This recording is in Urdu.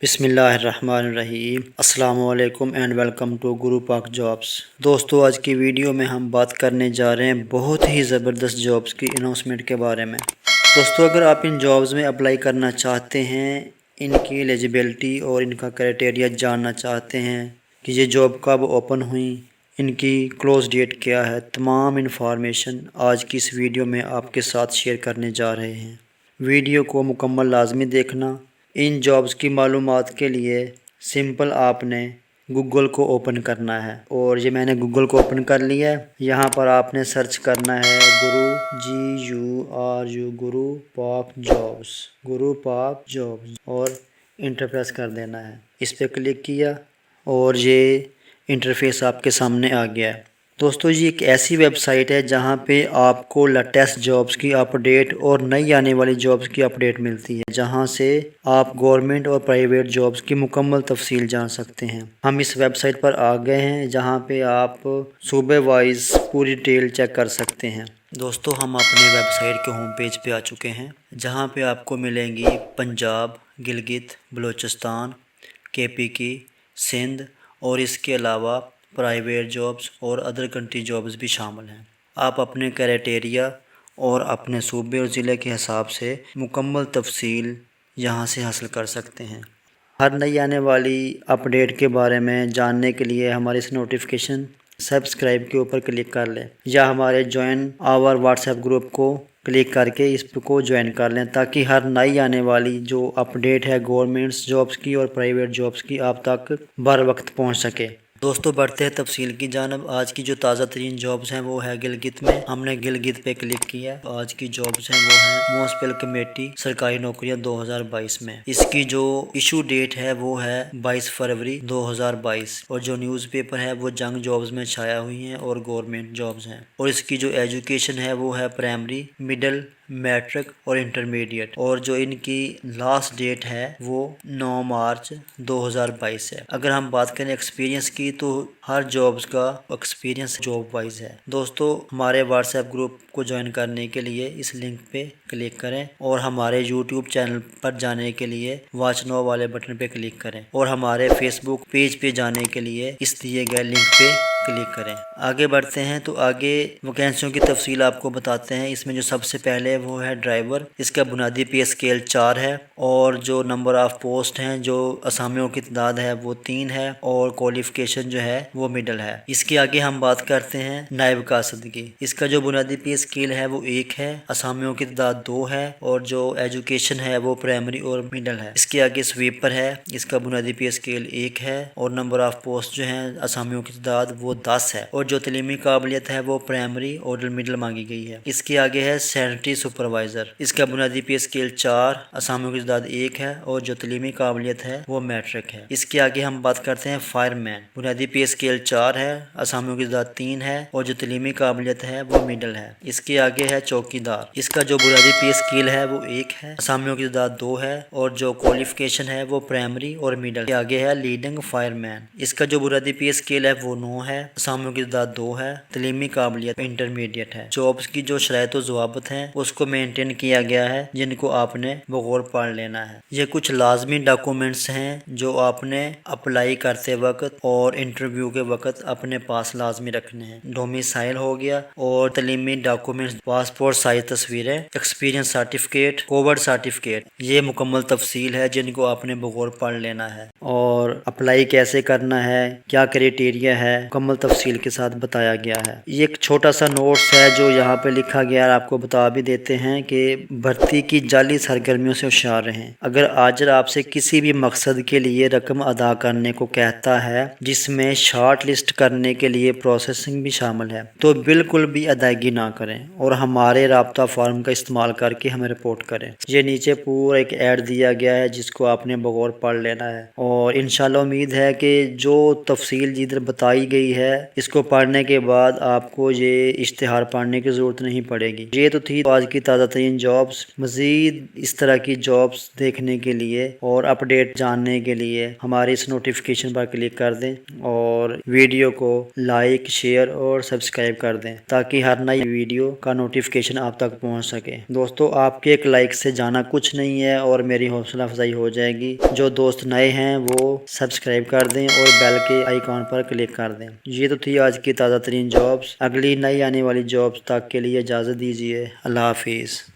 بسم اللہ الرحمن الرحیم۔ السلام علیکم اینڈ ویلکم ٹو گرو پاک جابس۔ دوستو، آج کی ویڈیو میں ہم بات کرنے جا رہے ہیں بہت ہی زبردست جابس کی اناؤنسمنٹ کے بارے میں۔ دوستو، اگر آپ ان جابس میں اپلائی کرنا چاہتے ہیں، ان کی ایلیجیبلٹی اور ان کا کرائٹیریا جاننا چاہتے ہیں کہ یہ جاب کب اوپن ہوئیں، ان کی کلوز ڈیٹ کیا ہے، تمام انفارمیشن آج کی اس ویڈیو میں آپ کے ساتھ شیئر کرنے جا رہے ہیں۔ ویڈیو کو مکمل لازمی دیکھنا۔ ان جابس کی معلومات کے لیے سمپل آپ نے گوگل کو اوپن کرنا ہے، اور یہ میں نے گوگل کو اوپن کر لیا ہے۔ یہاں پر آپ نے سرچ کرنا ہے گرو پاک جابس اور انٹرپریس کر دینا ہے۔ اس پہ کلک کیا اور یہ انٹرفیس آپ کے سامنے آ گیا ہے۔ دوستو، یہ ایک ایسی ویب سائٹ ہے جہاں پہ آپ کو لیٹسٹ جابس کی اپڈیٹ اور نئی آنے والی جابس کی اپڈیٹ ملتی ہے، جہاں سے آپ گورنمنٹ اور پرائیویٹ جابس کی مکمل تفصیل جان سکتے ہیں۔ ہم اس ویب سائٹ پر آ گئے ہیں جہاں پہ آپ صوبے وائز پوری ڈیٹیل چیک کر سکتے ہیں۔ دوستو، ہم اپنے ویب سائٹ کے ہوم پیج پہ آ چکے ہیں، جہاں پہ آپ کو ملیں گی پنجاب، گلگت بلوچستان، KP کی، سندھ اور اس کے علاوہ پرائیویٹ جابس اور ادر کنٹری جابس بھی شامل ہیں۔ آپ اپنے کرائٹیریا اور اپنے صوبے اور ضلع کے حساب سے مکمل تفصیل یہاں سے حاصل کر سکتے ہیں۔ ہر نئی آنے والی اپڈیٹ کے بارے میں جاننے کے لیے ہمارے اس نوٹیفیکیشن سبسکرائب کے اوپر کلک کر لیں، یا ہمارے جوائن آور واٹس ایپ گروپ کو کلک کر کے اس کو جوائن کر لیں، تاکہ ہر نئی آنے والی جو اپڈیٹ ہے گورنمنٹس جابس کی اور پرائیویٹ جابس کی آپ تک بر وقت پہنچ سکے۔ دوستو، بڑھتے ہیں تفصیل کی جانب۔ آج کی جو تازہ ترین جابس ہیں وہ ہے گلگت میں۔ ہم نے گلگت پہ کلک کیا۔ آج کی جابس ہیں وہ ہیں میونسپل کمیٹی سرکاری نوکریاں 2022 میں۔ اس کی جو ایشو ڈیٹ ہے وہ ہے 22 فروری 2022، اور جو نیوز پیپر ہے وہ جنگ جابس میں چھایا ہوئی ہیں اور گورنمنٹ جابس ہیں، اور اس کی جو ایجوکیشن ہے وہ ہے پرائمری، مڈل، میٹرک اور انٹرمیڈیٹ، اور جو ان کی لاسٹ ڈیٹ ہے وہ 9 مارچ 2022 ہے۔ اگر ہم بات کریں ایکسپیرینس کی، تو ہر جابس کا ایکسپیرینس جاب وائز ہے۔ دوستو، ہمارے واٹس ایپ گروپ کو جوائن کرنے کے لیے اس لنک پہ کلک کریں، اور ہمارے یوٹیوب چینل پر جانے کے لیے واچ نو والے بٹن پہ کلک کریں، اور ہمارے فیس بک پیج پہ جانے کے لیے اس دیے گئے لنک پہ کلک کریں۔ آگے بڑھتے ہیں تو آگے ویکینسیوں کی تفصیل آپ کو بتاتے ہیں۔ اس میں جو سب سے پہلے وہ ہے ڈرائیور۔ اس کا بنیادی پے اسکیل 4 ہے، اور جو نمبر آف پوسٹ ہیں، جو اسامیوں کی تعداد ہے وہ 3 ہے، اور کوالیفیکیشن جو ہے وہ مڈل ہے۔ اس کے آگے ہم بات کرتے ہیں نائب قاصد کی۔ اس کا جو بنیادی پے اسکیل ہے وہ 1 ہے، اسامیوں کی تعداد 2 ہے، اور جو ایجوکیشن ہے وہ پرائمری اور مڈل ہے۔ اس کے آگے سویپر ہے۔ اس کا بنیادی پے اسکیل 1 ہے، اور نمبر آف پوسٹ جو ہیں اسامیوں کی تعداد وہ 10 ہے، اور جو تعلیمی قابلیت ہے وہ پرائمری اور مڈل مانگی گئی ہے۔ اس کے آگے ہے سینٹری سپروائزر۔ اس کا بنیادی پے اسکیل 4، اسامیوں کی تعداد 1 ہے، اور جو تعلیمی قابلیت ہے وہ میٹرک ہے۔ اس کے آگے ہم بات کرتے ہیں فائر مین۔ بنیادی پے اسکیل 4 ہے، اسامیوں کی تعداد 3 ہے، اور جو تعلیمی قابلیت ہے وہ مڈل ہے۔ اس کے آگے ہے چوکیدار۔ اس کا جو بنیادی پے اسکیل ہے وہ 1 ہے، اسامیوں کی تعداد 2 ہے، اور جو کوالیفیکیشن ہے وہ پرائمری اور مڈل۔ اس کے آگے ہے لیڈنگ فائر مین۔ اس کا جو بنیادی پے اسکیل ہے وہ 9 ہے، اسامیوں کی تعداد 2 ہے، تعلیمی قابلیت انٹرمیڈیٹ ہے۔ جابس کی جو شرائط و ضوابط ہیں اس کو مینٹین کیا گیا ہے، جن کو آپ نے بغور پڑھ لینا ہے۔ یہ کچھ لازمی ڈاکومنٹس ہیں جو آپ نے اپلائی کرتے وقت اور انٹرویو کے وقت اپنے پاس لازمی رکھنے ہیں۔ ڈومیسائل ہو گیا، اور تعلیمی ڈاکومنٹس، پاسپورٹ سائز تصویریں، ایکسپیرینس سرٹیفکیٹ، کووڈ سرٹیفکیٹ، یہ مکمل تفصیل ہے جن کو آپ نے بغور پڑھ لینا ہے۔ اور اپلائی کیسے کرنا ہے، کیا کرائٹیریا ہے، مکمل تفصیل کے ساتھ بتایا گیا ہے۔ یہ ایک چھوٹا سا نوٹس ہے جو یہاں پہ لکھا گیا ہے، آپ کو بتا بھی دیتے ہیں کہ بھرتی کی جعلی سرگرمیوں سے ہوشیار رہیں۔ اگر آجر آپ سے کسی بھی مقصد کے لیے رقم ادا کرنے کو کہتا ہے، جس میں شارٹ لسٹ کرنے کے لیے پروسیسنگ بھی شامل ہے، تو بالکل بھی ادائیگی نہ کریں، اور ہمارے رابطہ فارم کا استعمال کر کے ہمیں رپورٹ کریں۔ یہ نیچے پورا ایک ایڈ دیا گیا ہے جس کو آپ نے بغور پڑھ لینا ہے، اور انشاءاللہ امید ہے کہ جو تفصیل جدھر بتائی گئی ہے ہے، اس کو پڑھنے کے بعد آپ کو یہ اشتہار پڑھنے کی ضرورت نہیں پڑے گی۔ یہ تو تھی آج کی تازہ ترین جابس۔ مزید اس طرح کی جابس دیکھنے کے لیے اور اپڈیٹ جاننے کے لیے ہماری اس نوٹیفیکیشن پر کلک کر دیں اور ویڈیو کو لائک، شیئر اور سبسکرائب کر دیں تاکہ ہر نئی ویڈیو کا نوٹیفیکیشن آپ تک پہنچ سکے۔ دوستو، آپ کے ایک لائک سے جانا کچھ نہیں ہے اور میری حوصلہ افزائی ہو جائے گی۔ جو دوست نئے ہیں وہ سبسکرائب کر دیں اور بیل کے آئیکن پر کلک کر دیں۔ یہ تو تھی آج کی تازہ ترین جابس۔ اگلی نئی آنے والی جابس تک کے لیے اجازت دیجیے۔ اللہ حافظ۔